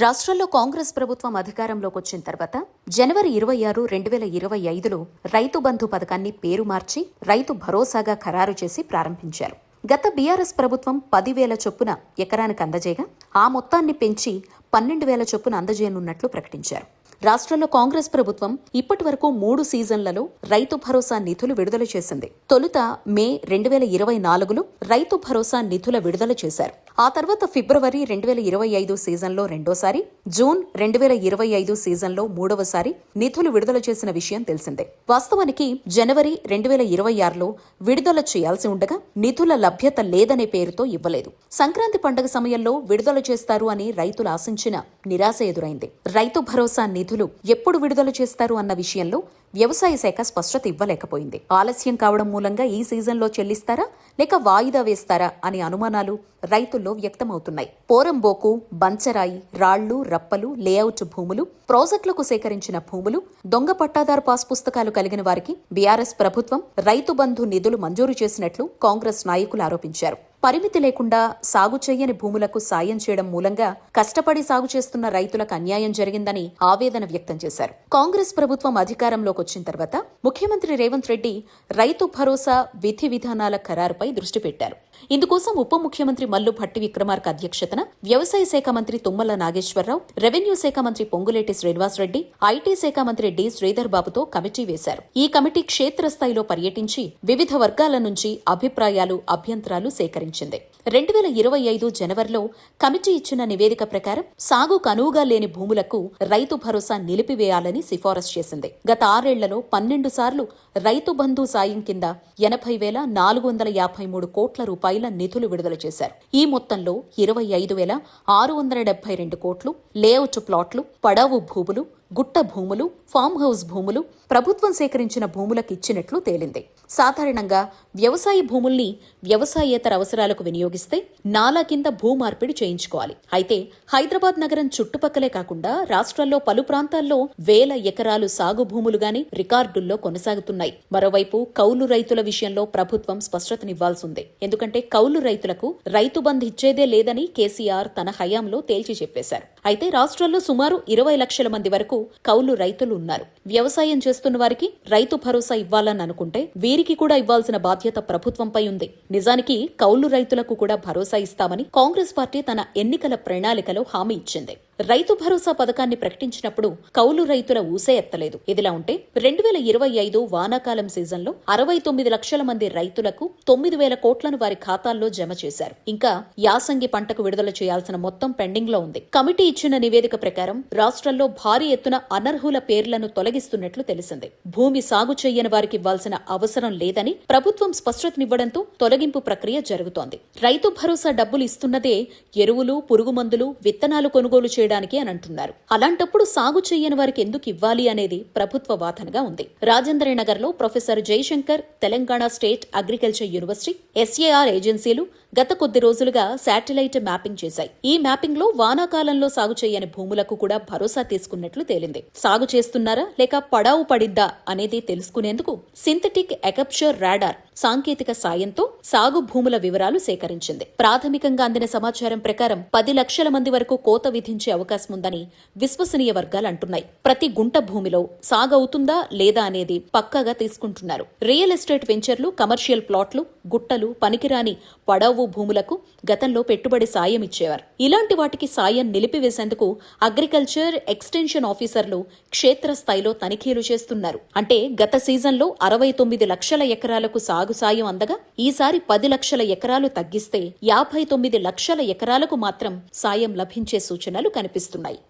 రాష్ట్రంలో కాంగ్రెస్ ప్రభుత్వం అధికారంలోకి వచ్చిన తర్వాత జనవరి 26, 2025లో రైతు బంధు పథకాన్ని పేరు మార్చి రైతు భరోసాగా ఖరారు చేసి ప్రారంభించారు. గత బీఆర్ఎస్ ప్రభుత్వం 10,000 చొప్పున ఎకరానికి అందజేయగా ఆ మొత్తాన్ని పెంచి 12,000 చొప్పున అందజేయనున్నట్లు ప్రకటించారు. రాష్ట్రంలో కాంగ్రెస్ ప్రభుత్వం ఇప్పటి వరకు 3 సీజన్లలో రైతు భరోసా నిధులు విడుదల చేసింది. తొలుత మే 2024లో రైతు భరోసా నిధుల విడుదల చేశారు. ఆ తర్వాత ఫిబ్రవరి 2025 సీజన్లో రెండోసారి, జూన్ 2025 సీజన్లో మూడవసారి నిధులు విడుదల చేసిన విషయం తెలిసిందే. వాస్తవానికి జనవరి 2026లో విడుదల చేయాల్సి ఉండగా నిధుల లభ్యత లేదనే పేరుతో ఇవ్వలేదు. సంక్రాంతి పండుగ సమయంలో విడుదల చేస్తారు అని రైతులు ఆశించిన నిరాశ ఎదురైంది. రైతు భరోసా నిధులు ఎప్పుడు విడుదల చేస్తారు అన్న విషయంలో వ్యవసాయ శాఖ స్పష్టత ఇవ్వలేకపోయింది. ఆలస్యం కావడం మూలంగా ఈ సీజన్లో చెల్లిస్తారా లేక వాయిదా వేస్తారా అనే అనుమానాలు రైతుల్లో వ్యక్తమవుతున్నాయి. పోరంబోకు, బంచరాయి, రాళ్లు, రప్పలు, లేఅవుట్ భూములు, ప్రాజెక్టులకు సేకరించిన భూములు, దొంగ పట్టాదారు పాస్ పుస్తకాలు కలిగిన వారికి బీఆర్ఎస్ ప్రభుత్వం రైతు బంధు నిధులు మంజూరు చేసినట్లు కాంగ్రెస్ నాయకులు ఆరోపించారు. పరిమితి లేకుండా సాగు చేయని భూములకు సాయం చేయడం మూలంగా కష్టపడి సాగు చేస్తున్న రైతులకు అన్యాయం జరిగిందని ఆవేదన వ్యక్తం చేశారు. కాంగ్రెస్ ప్రభుత్వం అధికారంలోకి వచ్చిన తర్వాత ముఖ్యమంత్రి రేవంత్ రెడ్డి రైతు భరోసా విధి విధానాల ఖరారుపై దృష్టి పెట్టారు. ఇందుకోసం ఉప ముఖ్యమంత్రి మల్లు భట్టి విక్రమార్క అధ్యక్షతన వ్యవసాయ శాఖ మంత్రి తుమ్మల నాగేశ్వరరావు, రెవెన్యూ శాఖ మంత్రి పొంగులేటి శ్రీనివాసరెడ్డి, ఐటీ శాఖ మంత్రి డి శ్రీధర్ బాబుతో కమిటీ వేశారు. ఈ కమిటీ క్షేత్రస్థాయిలో పర్యటించి వివిధ వర్గాల నుంచి అభిప్రాయాలు, అభ్యంతరాలు సేకరించారు. 2025 జనవరిలో కమిటీ ఇచ్చిన నివేదిక ప్రకారం సాగుకు అనువుగా లేని భూములకు రైతు భరోసా నిలిపివేయాలని సిఫారసు చేసింది. గత 6 ఏళ్లలో 12 సార్లు రైతు బంధు సాయం కింద 80,453 కోట్ల రూపాయల నిధులు విడుదల చేశారు. ఈ మొత్తంలో 25,672 కోట్లు లేఅవుట్ ప్లాట్లు, పడావు భూములు, గుట్ట భూములు, ఫామ్ హౌస్ భూములు ప్రభుత్వం సేకరించిన భూములకు ఇచ్చినట్లు తేలింది. సాధారణంగా వ్యవసాయ భూముల్ని వ్యవసాయేతర అవసరాలకు వినియోగిస్తే నాలా కింద భూమార్పిడి చేయించుకోవాలి. అయితే హైదరాబాద్ నగరం చుట్టుపక్కలే కాకుండా రాష్ట్రాల్లో పలు ప్రాంతాల్లో వేల ఎకరాలు సాగు భూములుగాని రికార్డుల్లో కొనసాగుతున్నాయి. మరోవైపు కౌలు రైతుల విషయంలో ప్రభుత్వం స్పష్టతనివ్వాల్సిందే. ఎందుకంటే కౌలు రైతులకు రైతు బంధు ఇచ్చేదే లేదని కేసీఆర్ తన హయాంలో తేల్చి చెప్పేశారు. అయితే రాష్ట్రంలో సుమారు 20 లక్షల మంది వరకు కౌలు రైతులు ఉన్నారు. వ్యవసాయం చేస్తున్న వారికి రైతు భరోసా ఇవ్వాలని అనుకుంటే వీరికి కూడా ఇవ్వాల్సిన బాధ్యత ప్రభుత్వంపై ఉంది. నిజానికి కౌలు రైతులకు కూడా భరోసా ఇస్తామని కాంగ్రెస్ పార్టీ తన ఎన్నికల ప్రణాళికలో హామీ ఇచ్చింది. రైతు భరోసా పథకాన్ని ప్రకటించినప్పుడు కౌలు రైతుల ఊసే ఎత్తలేదు. ఇదిలా ఉంటే 2025 వానాకాలం సీజన్లో 69 లక్షల మంది రైతులకు 9,000 కోట్లను వారి ఖాతాల్లో జమ చేశారు. ఇంకా యాసంగి పంటకు విడుదల చేయాల్సిన మొత్తం పెండింగ్ లో ఉంది. కమిటీ ఇచ్చిన నివేదిక ప్రకారం రాష్ట్రంలో భారీ ఎత్తున అనర్హుల పేర్లను తొలగిస్తున్నట్లు తెలిసింది. భూమి సాగు చేయని వారికి ఇవ్వాల్సిన అవసరం లేదని ప్రభుత్వం స్పష్టతనివ్వడంతో తొలగింపు ప్రక్రియ జరుగుతోంది. రైతు భరోసా డబ్బులు ఇస్తున్నదే ఎరువులు, పురుగు మందులు, విత్తనాలు కొనుగోలు చేయడానికి అని అంటున్నారు. అలాంటప్పుడు సాగు చేయని వారికి ఎందుకు ఇవ్వాలి అనేది ప్రభుత్వ వాదనగా ఉంది. రాజేంద్రనగర్ లో professor Jayashankar Telangana state agriculture university, SAR ఏజెన్సీలు గత కొద్ది రోజులుగా శాటిలైట్ మ్యాపింగ్ చేశాయి. ఈ మ్యాపింగ్ లో వానాకాలంలో సాగు చేయని భూములకు కూడా భరోసా తీసుకున్నట్లు తేలింది. సాగు చేస్తున్నారా లేక పడావు పడిద్దా అనేది తెలుసుకునేందుకు సింథటిక్ ఎకప్చర్ రాడార్ సాంకేతిక సాయంతో సాగు భూముల వివరాలు సేకరించింది. ప్రాథమికంగా అందిన సమాచారం ప్రకారం 10 లక్షల మంది వరకు కోత విధించే అవకాశం ఉందని విశ్వసనీయ వర్గాలు అంటున్నాయి. ప్రతి గుంట భూమిలో సాగవుతుందా లేదా అనేది పక్కాగా తీసుకుంటున్నారు. రియల్ ఎస్టేట్ వెంచర్లు, కమర్షియల్ ప్లాట్లు, గుట్టలు, పనికిరాని పడావు భూములకు గతంలో పెట్టుబడి సాయం ఇచ్చేవారు. ఇలాంటి వాటికి సాయం నిలిపివేసేందుకు అగ్రికల్చర్ ఎక్స్టెన్షన్ ఆఫీసర్లు క్షేత్రస్థాయిలో తనిఖీలు చేస్తున్నారు. అంటే గత సీజన్లో 69 లక్షల ఎకరాలకు సాగు సాయం అందగా ఈసారి 10 లక్షల ఎకరాలు తగ్గిస్తే 59 లక్షల ఎకరాలకు మాత్రం సాయం లభించే సూచనలు కనిపిస్తున్నాయి.